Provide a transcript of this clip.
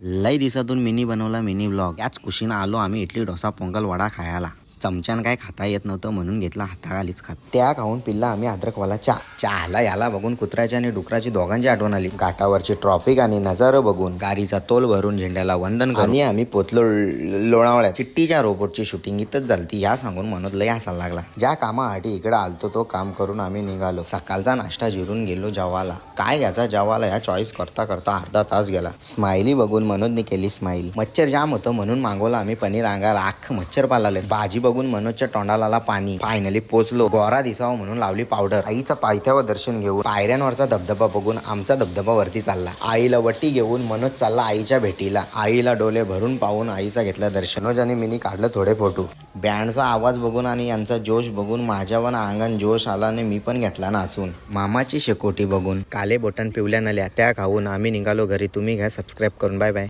लई दिवसातून मिनी बनवला मिनी ब्लॉग। याच कुशीनं आलो आम्ही इडली डोसा पोंगल वडा खायला। चमच्यान काय खाता येत नव्हतं म्हणून घेतला हाताखालीच खात। त्या खाऊन पिल्ला आम्ही अद्रकवाला चहाला याला बघून कुत्र्याची आणि डुकराची दोघांची आठवण आली। घाटावरची ट्रॉफिक आणि नजारा बघून गाडीचा तोल भरून झेंड्याला वंदन करून आणि आम्ही पोचलो लोणावळ्यात। चिट्टीच्या रोबोटची शूटिंग इथंच झालती या सांगून मनोज लय हसायला लागला। ज्या कामासाठी इकडे आलतो तो काम करून आम्ही निघालो। सकाळचा नाश्ता जिरून गेलो जेवायला। काय याचा जेवायला या चॉईस करता करता अर्धा तास गेला। स्माइली बघून मनोजने केली स्माइल। मच्छर जाम होतं म्हणून मागवलं आम्ही पनीर अंगाला अख्खं मच्छर पालाले। भाजी बघून मनोजच्या तोंडाला पाणी। फायनली पोचलो। गोरा दिसावं म्हणून लावली पावडर। आईचा पायथ्यावर दर्शन घेऊन पायऱ्यांवरचा धबधबा बघून आमचा धबधबा वरती चालला। आईला वटी घेऊन मनोज चालला आईच्या भेटीला। आईला डोले भरून पाहून आईचा घेतला दर्शन। मनोज आणि मिनी काढलं थोडे फोटो। बँडचा आवाज बघून आणि यांचा जोश बघून माझ्या पण अंगण जोश आला आणि मी पण घेतला नाचून। मामाची शेकोटी बघून काले बोटन पिवल्या नल्या त्या खाऊन आम्ही निघालो घरी। तुम्ही घ्या सबस्क्राईब करून। Bye bye.